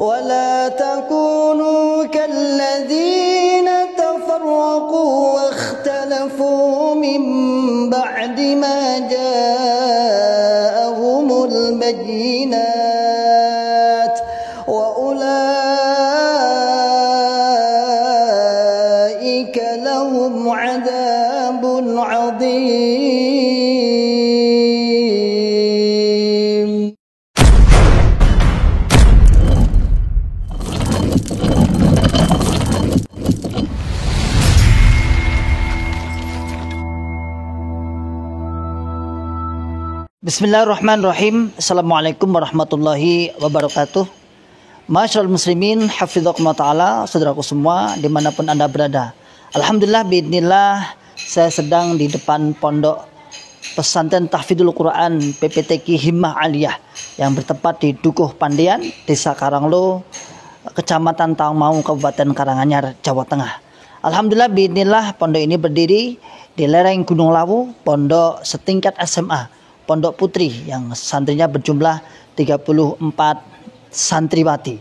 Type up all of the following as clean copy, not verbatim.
ولا تكونوا كالذين تفرقوا واختلفوا من بعد ما جاءهم البينات وأولئك لهم عذاب عظيم. Bismillahirrahmanirrahim. Assalamualaikum warahmatullahi wabarakatuh. Masyaallah muslimin, hafizakumullah ta'ala, saudaraku semua dimanapun anda berada. Alhamdulillah, biidznillah, saya sedang di depan pondok pesantren tahfidzul Quran PPTQ Himmah Aliyah yang bertempat di Dukuh Pandian, Desa Karanglo, Kecamatan Tawangmangu, Kabupaten Karanganyar, Jawa Tengah. Alhamdulillah, biidznillah, pondok ini berdiri di lereng Gunung Lawu, pondok setingkat SMA, Pondok Putri, yang santrinya berjumlah 34 santriwati.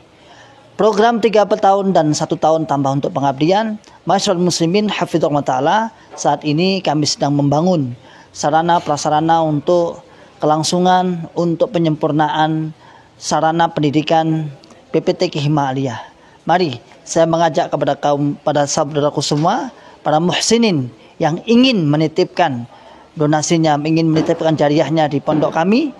Program 3 tahun dan 1 tahun tambah untuk pengabdian. Masyaallah muslimin, hafizahullah ta'ala, saat ini kami sedang membangun sarana prasarana untuk kelangsungan, untuk penyempurnaan sarana pendidikan PPTQ Himmah Aliyah. Mari saya mengajak pada saudaraku semua, para muhsinin yang ingin menitipkan donasinya, ingin menitipkan jariahnya di pondok kami,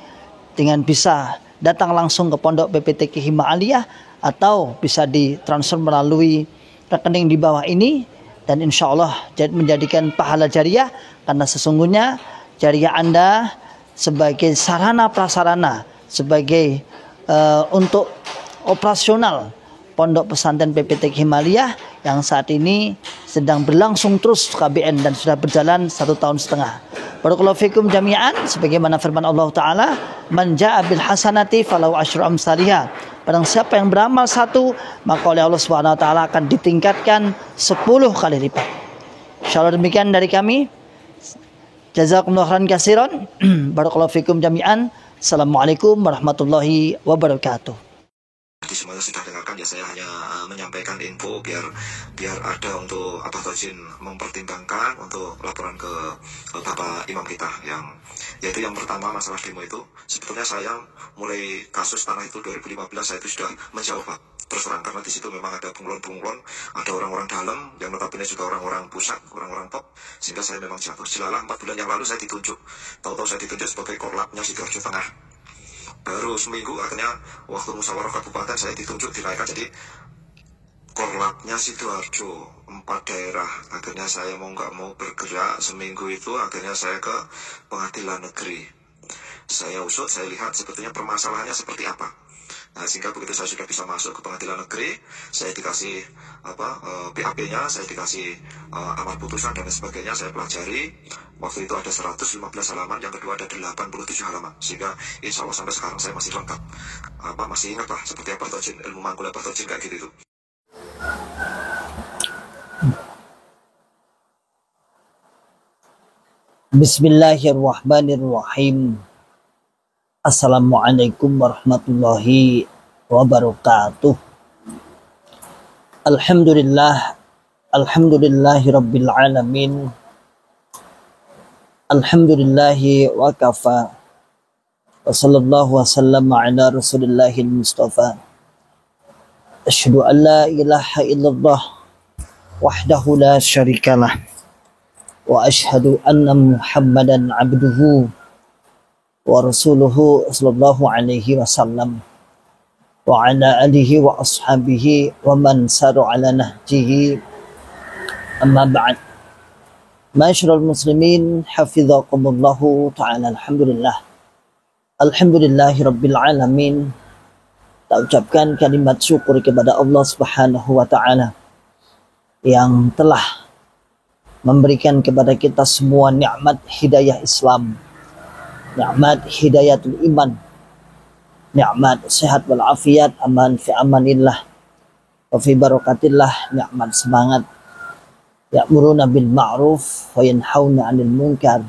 dengan bisa datang langsung ke pondok PPTQ Himmah Aliyah atau bisa ditransfer melalui rekening di bawah ini, dan insya Allah menjadikan pahala jariah, karena sesungguhnya jariah Anda sebagai sarana prasarana, sebagai untuk operasional pondok pesantren PPTQ Himmah Aliyah yang saat ini sedang berlangsung terus KBN dan sudah berjalan 1,5 tahun. Barakallahu fikum jami'an, sebagaimana firman Allah Ta'ala, man ja'a bil hasanati falahu asyru amsalihha. Barang siapa yang beramal 1, maka oleh Allah Subhanahu wa taala akan ditingkatkan 10 kali lipat. Insyaallah demikian dari kami. Jazakumullahu khairan katsiran. Barakallahu fikum jami'an. Assalamualaikum warahmatullahi wabarakatuh. Jadi semuanya sudah dengarkan, ya saya hanya menyampaikan info biar ada untuk Abah Tojin mempertimbangkan untuk laporan ke Bapak Imam kita, yaitu yang pertama masalah demo itu. Sebetulnya saya mulai kasus tanah itu 2015 saya itu sudah menjauh, Pak, terus terang, karena di situ memang ada bunglon-bunglon, ada orang-orang dalam yang notabene juga orang-orang pusat, orang-orang top, sehingga saya memang jatuh. Jelalah 4 bulan yang lalu saya ditunjuk, tahu-tahu saya ditunjuk sebagai korlapnya Sidoarjo Tengah. Baru seminggu akhirnya waktu musyawarah kabupaten saya ditunjuk, dinaikkan jadi korlapnya Sidoarjo 4 daerah. Akhirnya saya mau nggak mau bergerak seminggu itu, akhirnya saya ke pengadilan negeri. Saya usut, saya lihat sebetulnya permasalahannya seperti apa. Nah, sehingga begitu saya sudah bisa masuk ke pengadilan negeri, saya dikasih BAP-nya, saya dikasih amar putusan dan sebagainya, saya pelajari. Waktu itu ada 115 halaman, yang kedua ada 87 halaman, sehingga insya Allah sampai sekarang saya masih lengkap, masih ingat lah seperti apa Tojin, ilmu mangkul apa Tojin kayak gitu itu. Bismillahirrahmanirrahim. Assalamualaikum warahmatullahi wabarakatuh. Alhamdulillahi rabbil alamin. Alhamdulillahi wa kafa. Wa sallallahu wa sallama ala rasulillahil mustafa. Asyhadu an la ilaha illallah wahdahu la syarikalah. Wa asyhadu anna Muhammadan abduhu wa rasuluhu sallallahu alaihi wasallam wa ala alihi wa ashabihi wa man saru ala nahjihi, amma ba'd. Masyaallah muslimin, hafizakumullahu ta'ala. Alhamdulillahi rabbil alamin. Tak ucapkan kalimat syukur kepada Allah Subhanahu wa ta'ala yang telah memberikan kepada kita semua nikmat hidayah Islam, nikmat hidayatul iman, nikmat sehat walafiat, aman fi amanillah wa fi barakatillah, nikmat semangat, ya'muruna bil ma'ruf wa yanhauna 'anil munkar,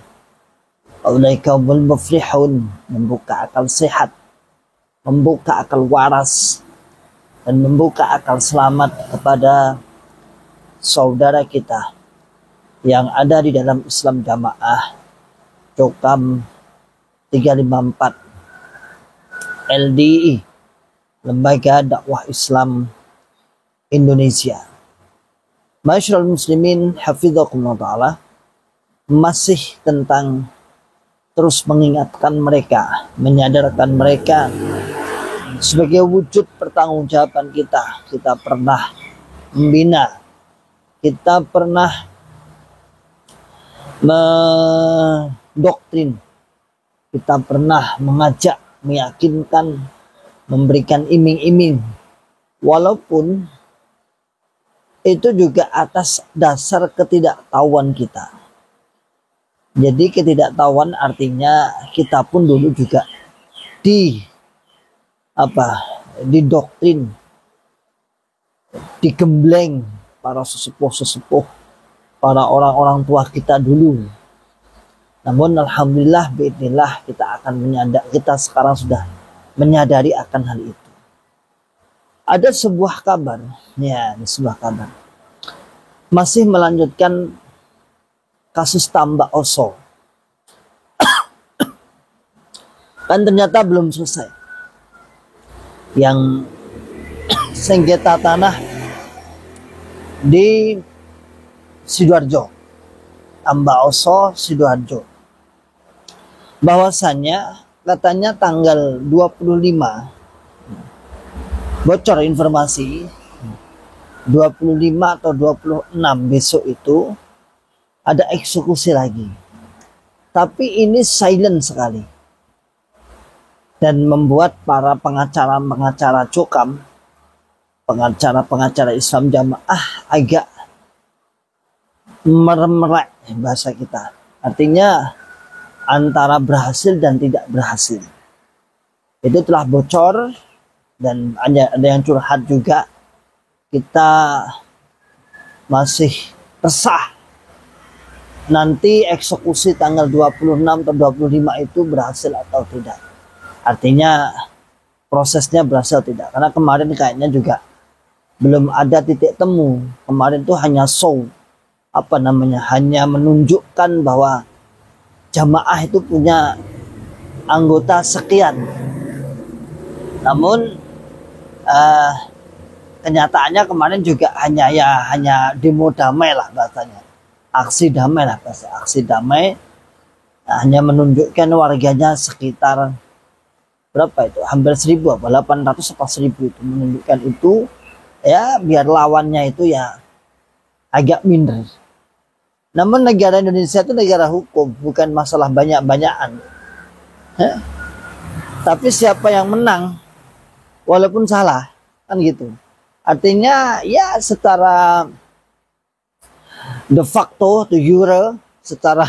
ulaika humul muflihun, membuka akal sehat, membuka akal waras, dan membuka akal selamat kepada saudara kita yang ada di dalam Islam Jamaah Cokam 354 LDI, Lembaga Dakwah Islam Indonesia. Masyaallah muslimin hafizakumullah ta'ala, masih tentang terus mengingatkan mereka, menyadarkan mereka sebagai wujud pertanggungjawaban kita. Kita pernah membina, kita pernah mendoktrin, kita pernah mengajak, meyakinkan, memberikan iming-iming, walaupun itu juga atas dasar ketidaktahuan kita. Jadi ketidaktahuan artinya kita pun dulu juga didoktrin, digembleng para sesepuh-sesepuh, para orang-orang tua kita dulu. Namun alhamdulillah biidznillah kita sekarang sudah menyadari akan hal itu. Ada sebuah kabar, masih melanjutkan kasus Tambak Oso. Kan ternyata belum selesai. Yang sengketa tanah di Sidoarjo, Tambak Oso, Sidoarjo. Bahwasannya katanya tanggal 25, bocor informasi, 25 atau 26 besok itu ada eksekusi lagi. Tapi ini silent sekali. Dan membuat para pengacara-pengacara Cokam, pengacara-pengacara Islam Jamaah agak merem-merek bahasa kita. Artinya antara berhasil dan tidak berhasil. Itu telah bocor dan ada yang curhat juga. Kita masih resah nanti eksekusi tanggal 26 atau 25 itu berhasil atau tidak. Artinya prosesnya berhasil tidak. Karena kemarin kayaknya juga belum ada titik temu. Kemarin itu hanya show, hanya menunjukkan bahwa jamaah itu punya anggota sekian. Namun kenyataannya kemarin juga hanya demo damai lah bahasanya, aksi damai lah bahasa, aksi damai. Hanya menunjukkan warganya sekitar berapa itu, hampir 1.000 apa 800 apa 1.000 itu menunjukkan itu ya, biar lawannya itu ya agak minder. Namun negara Indonesia itu negara hukum, bukan masalah banyak-banyakan. Tapi siapa yang menang walaupun salah, kan gitu. Artinya ya secara de facto, de jure, secara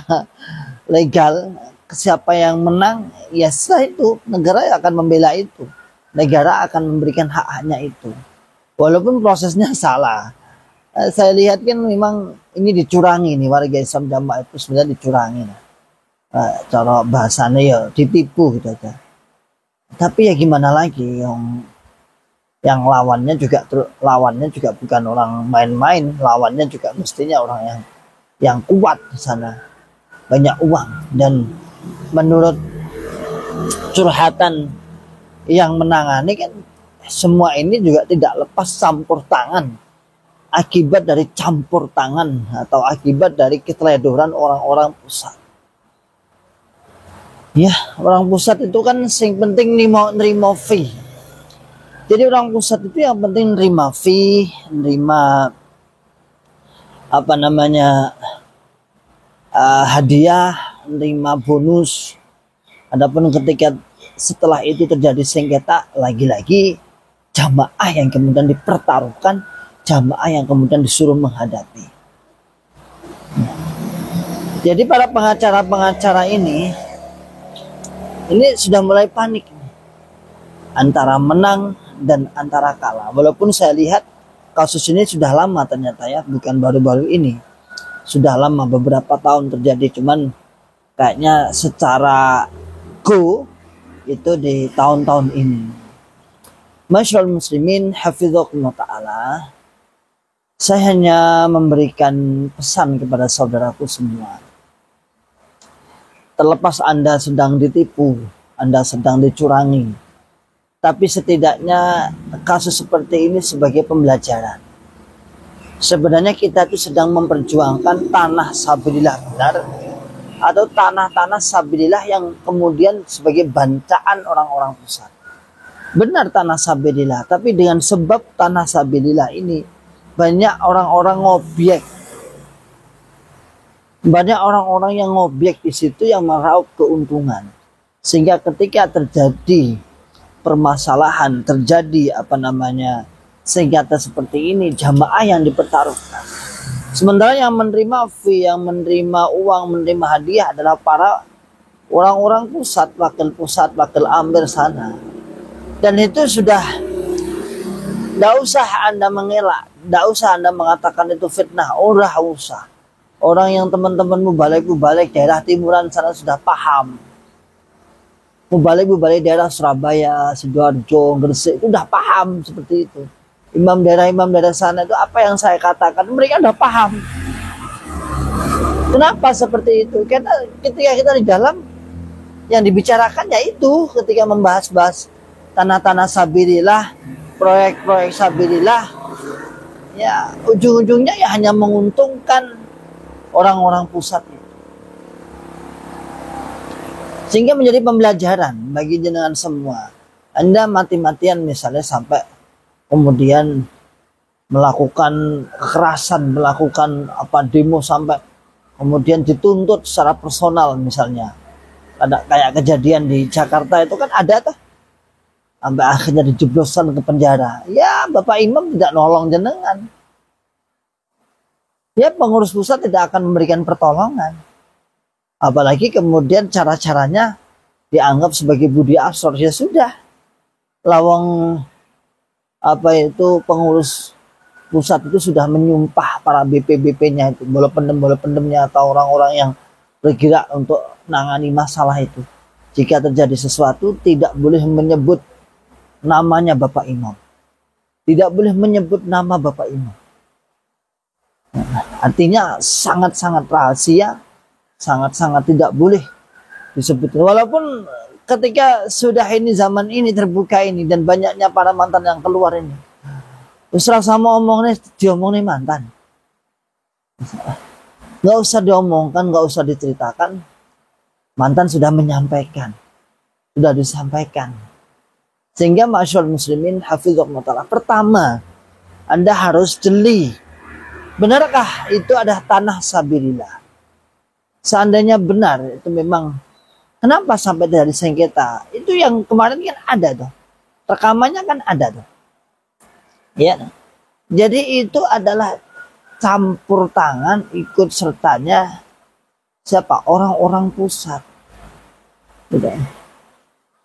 legal, siapa yang menang ya setelah itu negara akan membela itu, negara akan memberikan hak-haknya itu walaupun prosesnya salah. Saya lihat kan memang ini dicurangi nih, warga Islam Jamaah itu sebenarnya dicurangi. Cara bahasanya ya ditipu gitu aja. Tapi ya gimana lagi, yang lawannya juga bukan orang main-main, lawannya juga mestinya orang yang kuat di sana, banyak uang. Dan menurut curhatan yang menangani kan, semua ini juga tidak lepas campur tangan, akibat dari campur tangan atau akibat dari keteledoran orang-orang pusat. Ya, orang pusat itu kan sing penting nerima fee. Jadi orang pusat itu yang penting nerima fee, nerima hadiah, nerima bonus. Adapun ketika setelah itu terjadi sengketa, lagi-lagi jamaah yang kemudian dipertaruhkan, jamaah yang kemudian disuruh menghadapi. Jadi para pengacara-pengacara ini sudah mulai panik antara menang dan antara kalah. Walaupun saya lihat kasus ini sudah lama ternyata ya, bukan baru-baru ini. Sudah lama, beberapa tahun terjadi, cuman kayaknya secara go itu di tahun-tahun ini. Masyaallah muslimin hafizakumullah ta'ala, saya hanya memberikan pesan kepada saudaraku semua. Terlepas Anda sedang ditipu, Anda sedang dicurangi, tapi setidaknya kasus seperti ini sebagai pembelajaran. Sebenarnya kita itu sedang memperjuangkan tanah sabilillah benar, atau tanah-tanah sabilillah yang kemudian sebagai bancaan orang-orang pusat. Benar tanah sabilillah, tapi dengan sebab tanah sabilillah ini banyak orang-orang ngobjek. Banyak orang-orang yang ngobjek di situ yang meraup keuntungan. Sehingga ketika terjadi permasalahan, terjadi sengketa seperti ini, jamaah yang dipertaruhkan. Sementara yang menerima fee, yang menerima uang, menerima hadiah adalah para orang-orang pusat, wakil amir sana. Dan itu sudah, tidak usah Anda mengelak, tidak usah Anda mengatakan itu fitnah, udah usah. Orang yang teman-teman mubalik daerah timuran sana sudah paham. Mubalik daerah Surabaya, Sidoarjo, Gresik itu sudah paham seperti itu. Imam daerah sana itu apa yang saya katakan, mereka sudah paham. Kenapa seperti itu? Karena ketika kita di dalam, yang dibicarakan ya itu ketika membahas-bahas tanah-tanah sabilillah, proyek-proyek sabilillah, ya ujung-ujungnya ya hanya menguntungkan orang-orang pusat itu. Sehingga menjadi pembelajaran bagi jenengan semua. Anda mati-matian misalnya sampai kemudian melakukan kekerasan, melakukan demo sampai kemudian dituntut secara personal misalnya. Ada kayak kejadian di Jakarta itu kan ada tuh. Sampai akhirnya dijebloskan ke penjara. Ya Bapak Imam tidak nolong jenengan. Ya pengurus pusat tidak akan memberikan pertolongan. Apalagi kemudian cara-caranya dianggap sebagai budi asor. Ya sudah. Lawang pengurus pusat itu sudah menyumpah para BP-BP-nya itu. Bola pendemnya atau orang-orang yang bergerak untuk menangani masalah itu. Jika terjadi sesuatu tidak boleh menyebut namanya Bapak Imam. Tidak boleh menyebut nama Bapak Imam. Artinya sangat-sangat rahasia, sangat-sangat tidak boleh disebut. Walaupun ketika sudah ini zaman ini terbuka ini dan banyaknya para mantan yang keluar ini, usah sama diomongnya mantan. Nggak usah diomongkan, nggak usah diceritakan. Mantan sudah menyampaikan, sudah disampaikan. Sehingga masyaallah muslimin hafizakumullah ta'ala, pertama Anda harus jeli. Benarkah itu ada tanah sabilillah? Seandainya benar itu memang, kenapa sampai dari sengketa? Itu yang kemarin kan ada tuh. Rekamannya kan ada tuh. Ya. Jadi itu adalah campur tangan, ikut sertanya siapa? Orang-orang pusat. Gitu.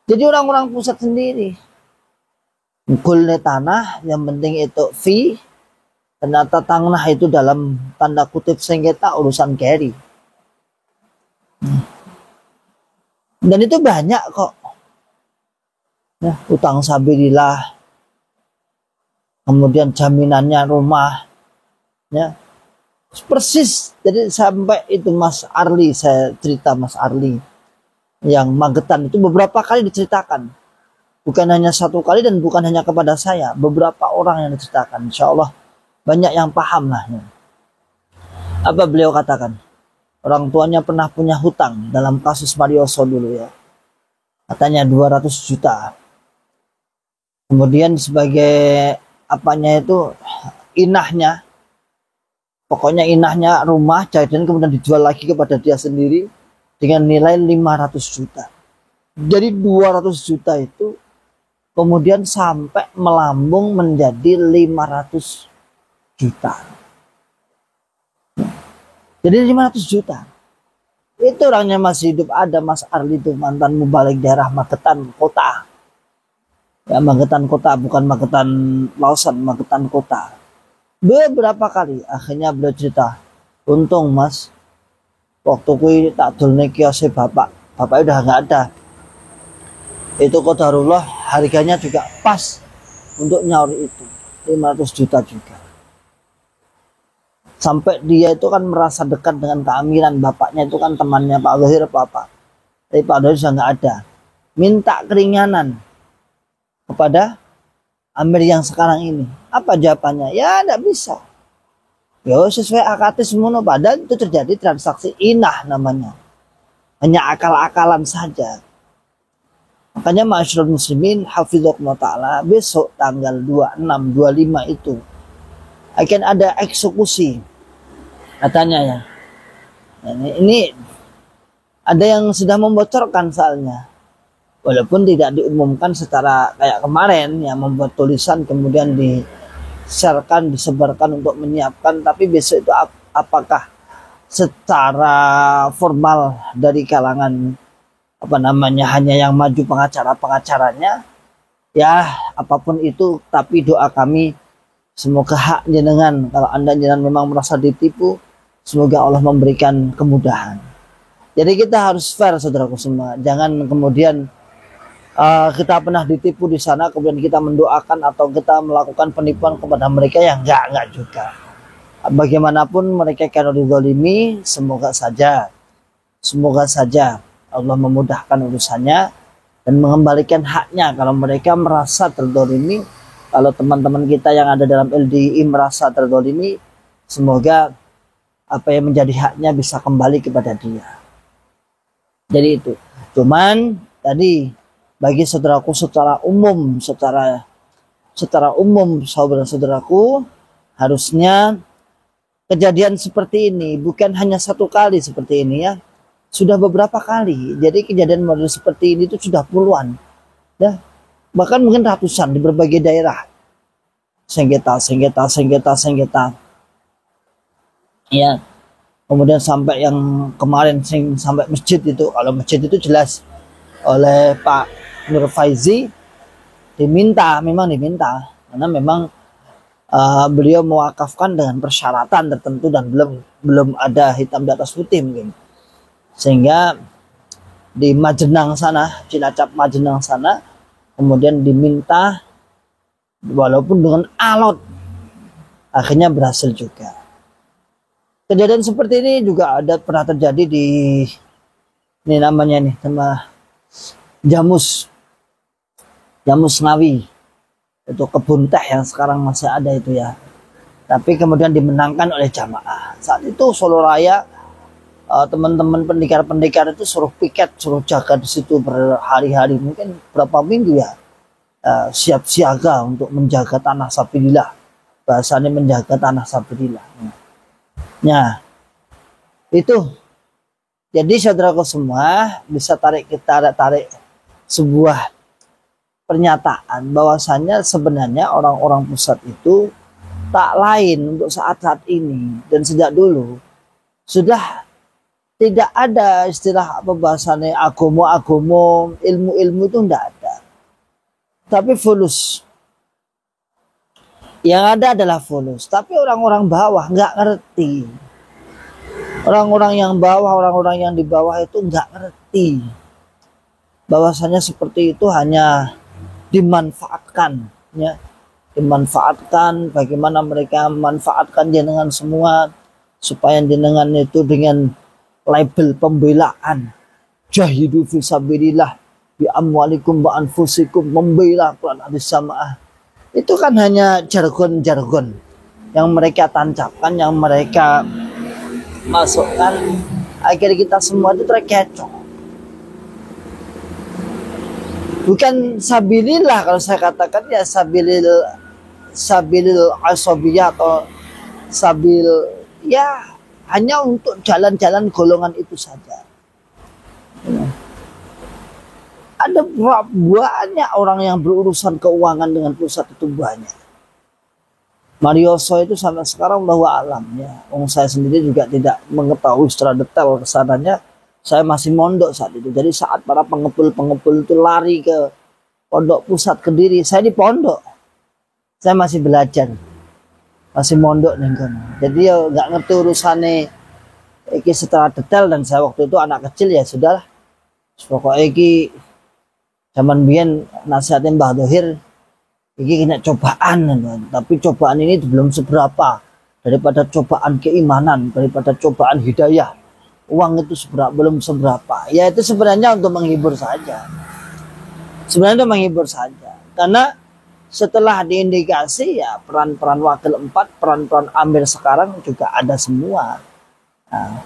Jadi orang-orang pusat sendiri. Kulnya tanah, yang penting itu fee. Ternyata tanah itu dalam tanda kutip sengketa urusan carry. Dan itu banyak kok. Ya, utang sabilillah. Kemudian jaminannya rumah. Ya. Persis. Jadi sampai itu Mas Arli, saya cerita Mas Arli. Yang Magetan itu beberapa kali diceritakan. Bukan hanya satu kali dan bukan hanya kepada saya. Beberapa orang yang diceritakan. Insya Allah banyak yang paham lah. Apa beliau katakan? Orang tuanya pernah punya hutang dalam kasus Marioso dulu ya. Katanya 200 juta. Kemudian sebagai inahnya. Pokoknya inahnya rumah dan kemudian dijual lagi kepada dia sendiri. Dengan nilai 500 juta. Jadi 200 juta itu kemudian sampai melambung menjadi 500 juta. Jadi 500 juta. Itu orangnya masih hidup, ada Mas Arli itu, mantan mubalik daerah Magetan Kota. Ya Magetan Kota, bukan Magetan Lausan, Magetan Kota. Beberapa kali akhirnya beliau cerita, untung Mas, waktu kui tak dolne kiosnya bapak udah nggak ada. Itu qadarullah harganya juga pas untuk nyaur itu 500 juta juga. Sampai dia itu kan merasa dekat dengan keamiran, bapaknya itu kan temannya Pak Dhohir apa. Tapi Pak Dhohir sudah nggak ada. Minta keringanan kepada Amir yang sekarang ini. Apa jawabannya? Ya nggak bisa. Ya sesuai akad semono, padahal itu terjadi transaksi inah namanya. Hanya akal-akalan saja. Makanya ma'asyiral muslimin hafizakumullah ta'ala, besok tanggal 26, 25 itu akan ada eksekusi katanya ya. Ini ada yang sudah membocorkan soalnya, walaupun tidak diumumkan secara kayak kemarin ya, membuat tulisan kemudian di-sharekan, disebarkan untuk menyiapkan, tapi besok itu apakah secara formal dari kalangan hanya yang maju pengacaranya ya, apapun itu, tapi doa kami semoga hak jenengan, kalau anda jenengan memang merasa ditipu, semoga Allah memberikan kemudahan. Jadi kita harus fair saudaraku semua, jangan kemudian kita pernah ditipu di sana kemudian kita mendoakan atau kita melakukan penipuan kepada mereka, yang enggak juga. Bagaimanapun mereka kalau dizalimi, semoga saja Allah memudahkan urusannya dan mengembalikan haknya kalau mereka merasa terzalimi. Kalau teman-teman kita yang ada dalam LDI merasa terzalimi, semoga apa yang menjadi haknya bisa kembali kepada dia. Jadi itu. Cuman tadi bagi saudaraku secara umum saudara-saudaraku, harusnya kejadian seperti ini bukan hanya satu kali seperti ini ya. Sudah beberapa kali. Jadi kejadian model seperti ini itu sudah puluhan. Ya, bahkan mungkin ratusan di berbagai daerah. Sengketa. Ya. Kemudian sampai yang kemarin sampai masjid itu. Kalau masjid itu jelas oleh Pak Nur Faizi memang diminta karena memang beliau mewakafkan dengan persyaratan tertentu dan belum ada hitam di atas putih mungkin. Sehingga di Majenang sana, Cilacap Majenang sana, kemudian diminta walaupun dengan alot, akhirnya berhasil juga. Kejadian seperti ini juga pernah terjadi di nama Jamus Ngawi, itu kebun teh yang sekarang masih ada itu ya. Tapi kemudian dimenangkan oleh jamaah. Saat itu Solo Raya, teman-teman pendekar itu suruh piket, suruh jaga di situ berhari-hari, mungkin berapa minggu ya, siap siaga untuk menjaga tanah sabilillah. Bahasanya menjaga tanah sabilillah. Nah, itu. Jadi saudaraku semua bisa tarik sebuah pernyataan bahwasannya sebenarnya orang-orang pusat itu tak lain untuk saat-saat ini dan sejak dulu sudah tidak ada istilah apa bahasanya agomo, ilmu-ilmu itu tidak ada. Tapi fulus. Yang ada adalah fulus. Tapi orang-orang bawah nggak ngerti. Orang-orang yang di bawah itu nggak ngerti. Bahwasanya seperti itu hanya dimanfaatkan. Ya. Dimanfaatkan, bagaimana mereka memanfaatkan jenengan semua. Supaya jenengan itu dengan label pembelaan, jahidu fisabilillah bi amwalikum wa anfusikum, membela Quran hadis jamaah. Itu kan hanya jargon-jargon yang mereka tancapkan, yang mereka masukkan, agar kita semua itu terkecoh. Bukan sabilillah kalau saya katakan ya, sabilil asabiyah atau sabil ya, hanya untuk jalan-jalan golongan itu saja. Ada banyak orang yang berurusan keuangan dengan pusat itu banyak. Marioso itu sampai sekarang bahwa alam ya. Saya sendiri juga tidak mengetahui secara detail kesananya. Saya masih mondok saat itu. Jadi saat para pengepul itu lari ke pondok pusat Kediri, saya di pondok. Saya masih belajar. Masih mondok nih kan. Jadi ya nggak ngerti urusannya iki secara detail, dan saya waktu itu anak kecil ya sudahlah. Pokoknya iki zaman biyen nasihatin Mbah Dhohir Ini kena cobaan, teman. Tapi cobaan ini belum seberapa daripada cobaan keimanan, daripada cobaan hidayah. Uang itu belum seberapa. Ya itu sebenarnya untuk menghibur saja. Sebenarnya untuk menghibur saja. Karena setelah diindikasi ya peran-peran wakil 4, peran-peran amir sekarang juga ada semua. Nah,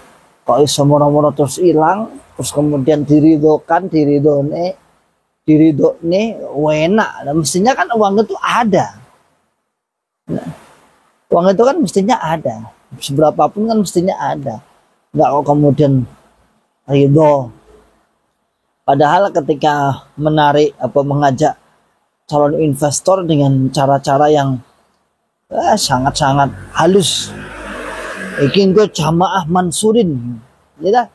kok iso moro-moro terus hilang, terus kemudian diridone, enak. Nah, mestinya kan uang itu ada. Nah, uang itu kan mestinya ada. Seberapapun kan mestinya ada. Enggak kok kemudian ridho. Padahal ketika menarik mengajak calon investor dengan cara-cara yang sangat-sangat halus. Iki engko jamaah mansurin. Ya,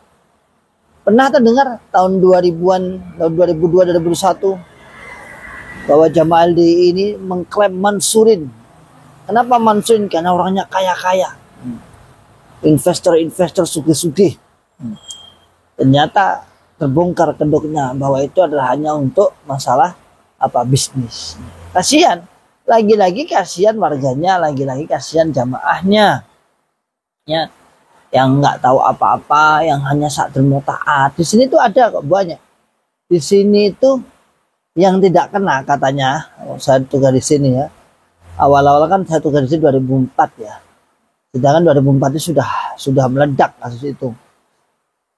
pernah terdengar tahun 2000-an, tahun 2002 2001 bahwa jamaah LDI ini mengklaim mansurin. Kenapa mansurin? Karena orangnya kaya-kaya. Investor-investor sugih-sugih. Ternyata terbongkar kedoknya bahwa itu adalah hanya untuk masalah bisnis. Kasihan. Lagi-lagi kasihan warganya, lagi-lagi kasihan jamaahnya. Ya, yang nggak tahu apa-apa, yang hanya sa'dul taat. Di sini tuh ada kok banyak. Di sini tuh yang tidak kena katanya. Saya tugas di sini ya. Awal-awal kan saya tugas di sini 2004 ya. Sedangkan 2004 itu sudah meledak kasus itu.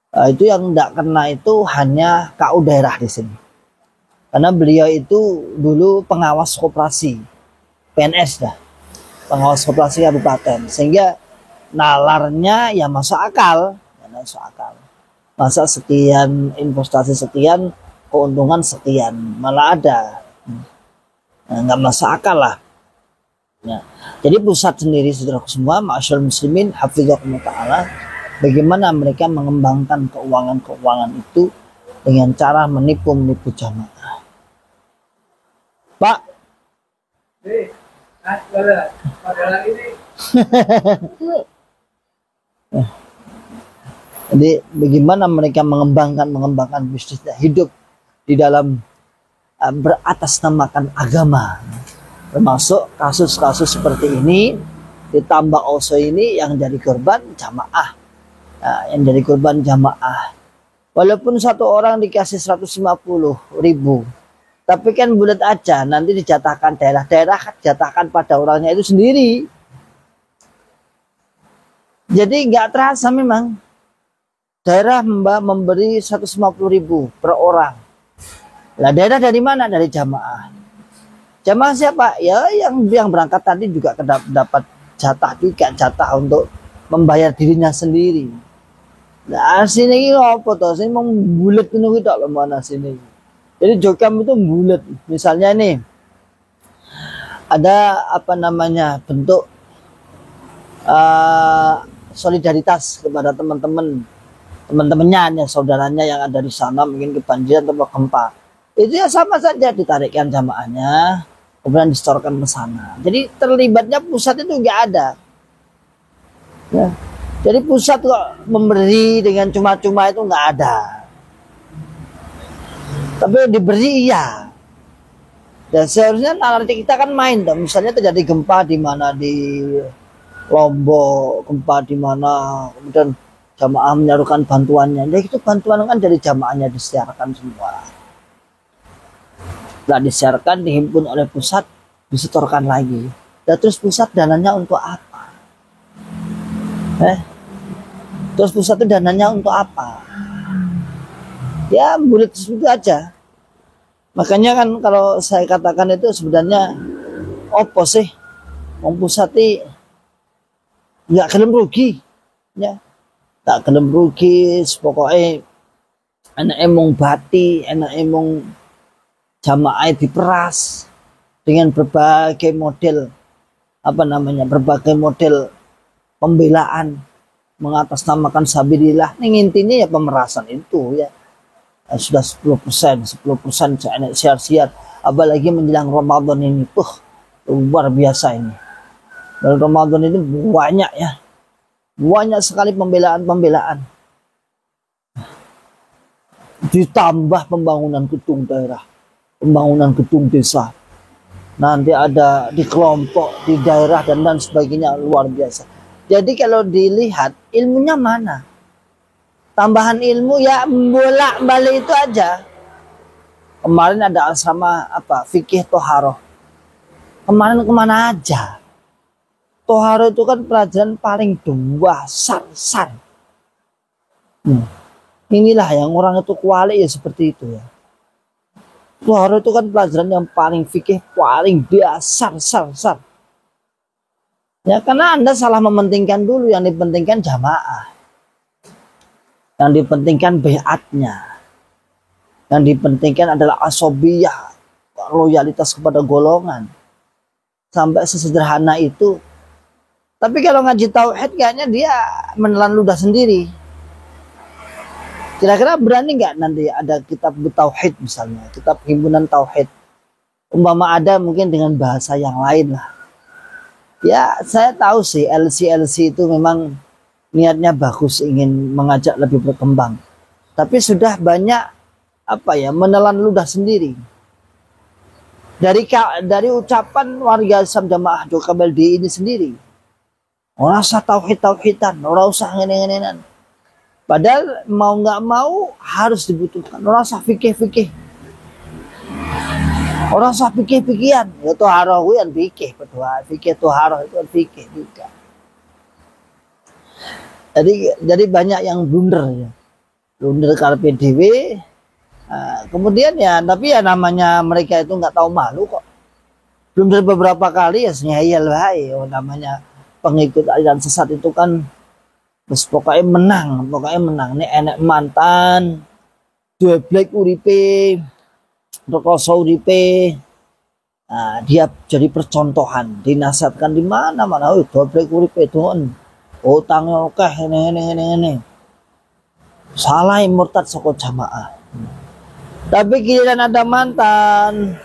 Itu yang tidak kena itu hanya KU daerah di sini. Karena beliau itu dulu pengawas koperasi, PNS dah, pengawas koperasi kabupaten, sehingga nalarnya ya masuk akal. Masa sekian investasi sekian, keuntungan sekian, malah ada, nggak masuk akal lah. Ya. Jadi pusat sendiri saudaraku semua, ma'asyarul muslimin, hafizhakumullah ta'ala, bagaimana mereka mengembangkan keuangan-keuangan itu dengan cara menipu jamaah. Pak. Jadi bagaimana mereka mengembangkan bisnisnya, hidup di dalam beratasnamakan agama, termasuk kasus-kasus seperti ini, ditambah also ini yang jadi korban jamaah. Nah, yang jadi korban jamaah, walaupun satu orang dikasih 150.000, tapi kan bulat aja, nanti dijatahkan daerah-daerah, jatahkan pada orangnya itu sendiri. Jadi nggak terasa memang daerah memberi 150.000 per orang. Lah daerah dari mana? Dari jamaah. Jamaah siapa? Ya yang berangkat tadi juga dapat jatah untuk membayar dirinya sendiri. Nah sini apa toh? Sini mau bulat itu tak mana sini. Jadi jokam itu bulat. Misalnya nih ada bentuk solidaritas kepada teman-temannya, saudaranya yang ada di sana mungkin kebanjiran atau gempa. Itu ya sama saja, ditarikkan jamaahnya, kemudian disetorkan ke sana. Jadi terlibatnya pusat itu nggak ada. Ya. Jadi pusat kok memberi dengan cuma-cuma itu nggak ada. Tapi diberi iya. Dan seharusnya nanti kita kan main dong. Misalnya terjadi gempa di mana, di Lombok, gempa di mana, kemudian jamaah menyarukan bantuannya. Jadi itu bantuan kan dari jamaahnya disiarkan semua. Setelah disiarkan, dihimpun oleh pusat, disetorkan lagi. Dan terus pusat dananya untuk apa? Terus pusat itu dananya untuk apa? Ya bulat itu aja. Makanya kan kalau saya katakan itu sebenarnya opo sih? Wong pusat ini nggak kelem rugi, ya. Nggak kelem rugi, pokoknya anak emong bati, anak emong jamaah diperas dengan berbagai model berbagai model pembelaan mengatasnamakan sabilillah. Ini intinya ya pemerasan itu ya. Sudah 10% saya siar-siar, apalagi menjelang Ramadan ini, luar biasa ini. Dan Ramadan ini banyak sekali pembelaan. Ditambah pembangunan gedung daerah, pembangunan gedung desa, nanti ada di kelompok, di daerah dan lain sebagainya, luar biasa. Jadi kalau dilihat ilmunya mana? Tambahan ilmu ya bolak-balik itu aja. Kemarin ada asrama fikih toharoh. Kemarin kemana aja? Toharoh itu kan pelajaran paling dasar. Inilah yang orang itu kuali ya seperti itu ya. Toharoh itu kan pelajaran yang paling fikih, paling dasar. Ya karena Anda salah mementingkan dulu, yang dipentingkan jamaah. Yang dipentingkan baiatnya. Yang dipentingkan adalah asobiyah, loyalitas kepada golongan. Sampai sesederhana itu. Tapi kalau ngaji tauhid kayaknya dia menelan ludah sendiri. Kira-kira berani nggak nanti ada kitab tauhid misalnya, kitab himpunan tauhid. Umpama ada mungkin dengan bahasa yang lain lah. Ya saya tahu sih LC itu memang niatnya bagus, ingin mengajak lebih berkembang. Tapi sudah banyak menelan ludah sendiri. Dari ucapan warga Islam Jamaah Jokam LD ini sendiri. Orang usah tauhidan, orang usah ngene-ngenenan. Padahal mau nggak mau harus dibutuhkan. Orang usah fikih. Orang usah fikih-fikihan. Ya toharoh yang fikih, berdoa. Fikih toharoh itu fikih juga. Jadi banyak yang blunder ya. Blunder karpe dhewe. Kemudian ya, tapi ya namanya mereka itu nggak tahu malu kok. Blunder beberapa kali ya senyayal wae. Namanya pengikut aliran sesat itu kan pokoknya menang. Ini enek mantan, black uripe, rekoso uripe. Dia jadi percontohan, dinasihatkan di mana-mana. Oh, black uripe tuan. Utangnya oke, ini. Salah murtad saka jamaah. Tapi giliran ada mantan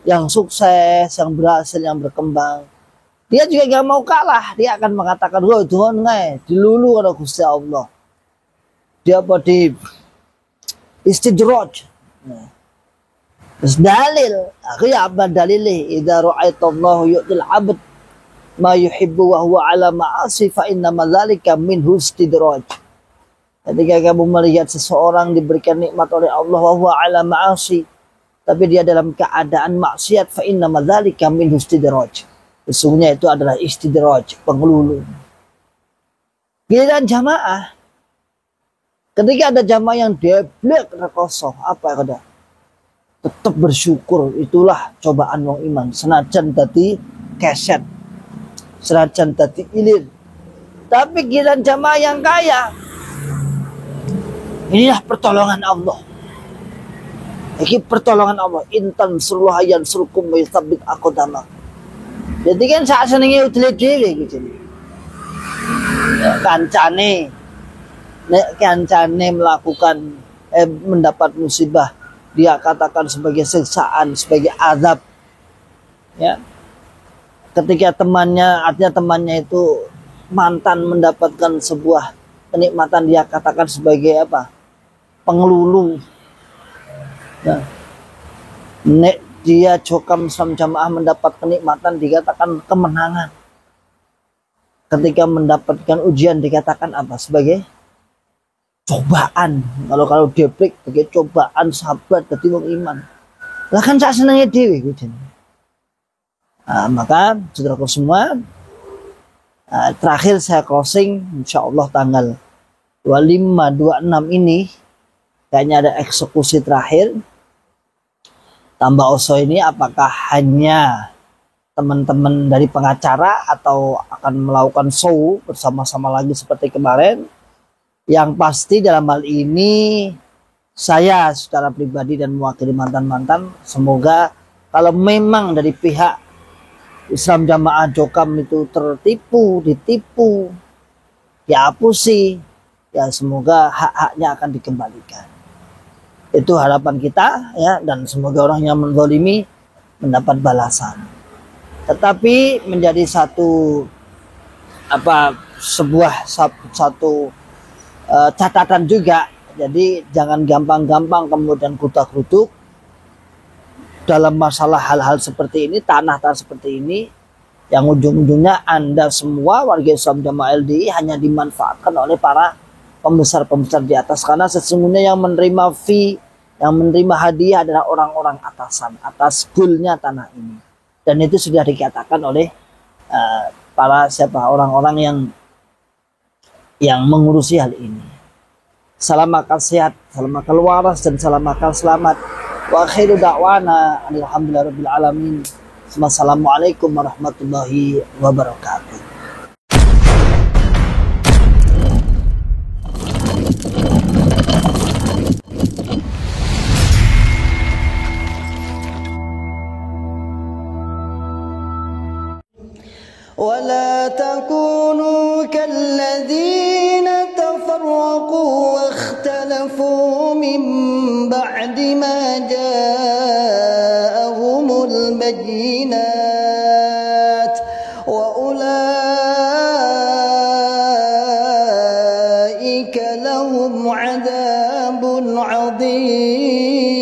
yang sukses, yang berhasil, yang berkembang, dia juga gak mau kalah. Dia akan mengatakan, wah Tuhan dilulu oleh Gusti Allah. Dia di istidraj. Terus dalil, aku ya apa dalilnya? Idza ra'aitallahu yu'til 'abd ma yuhibbu wa huwa 'ala ma'asi fa inna dzalika minhu istidraj. Ketika kamu melihat seseorang diberikan nikmat oleh Allah wa huwa 'ala ma'asi, tapi dia dalam keadaan maksiat, fa inna dzalika minhu istidraj. Sesungguhnya itu adalah istidraj, pengelulu. Giliran jamaah, ketika ada jamaah yang deblek rekoso, kada? Tetap bersyukur, itulah cobaan wong iman. Senajan dadi keset, senajan dadi ilir. Tapi giliran jamaah yang kaya, inilah pertolongan Allah. Ini pertolongan Allah. Intan surullah yansurkum wa yuthabbit aqdamakum. Jadi kan saat senengnya utile dhewe gitu. Kancane melakukan mendapat musibah, dia katakan sebagai siksaan, sebagai azab. Ya. Ketika artinya temannya itu mantan mendapatkan sebuah kenikmatan, dia katakan sebagai pengelulu. Ya. Dia Jokam Islam Jamaah mendapat kenikmatan, dikatakan kemenangan. Ketika mendapatkan ujian dikatakan sebagai cobaan. Kalau deprek sebagai cobaan, sahabat dari wong iman. Lah kan sak senenge dhewe gitu. Maka saudaraku semua, terakhir saya closing insyaallah tanggal 25-26 ini kayaknya ada eksekusi terakhir. Tambah oso ini apakah hanya teman-teman dari pengacara atau akan melakukan show bersama-sama lagi seperti kemarin? Yang pasti dalam hal ini saya secara pribadi dan mewakili mantan-mantan, semoga kalau memang dari pihak Islam Jamaah Jokam itu ditipu, dihapusi, ya semoga hak-haknya akan dikembalikan. Itu harapan kita ya, dan semoga orang yang menzalimi mendapat balasan. Tetapi menjadi satu catatan juga. Jadi jangan gampang-gampang kemudian kutak-kutuk. dalam masalah hal-hal seperti ini, tanah-tanah seperti ini, yang ujung-ujungnya Anda semua warga Islam Jamaah LDI hanya dimanfaatkan oleh para pembesar-pembesar di atas, karena sesungguhnya yang menerima fee, yang menerima hadiah adalah orang-orang atasan atas goalnya tanah ini, dan itu sudah dikatakan oleh para orang-orang yang mengurusi hal ini. Salam akal sehat, salam akal waras, dan salam akal selamat. Wa akhiru da'wana alhamdulillahirabbil alamin. Wassalamualaikum warahmatullahi wabarakatuh. ولا تكونوا كالذين تفرقوا واختلفوا من بعد ما جاءهم البينات وأولئك لهم عذاب عظيم.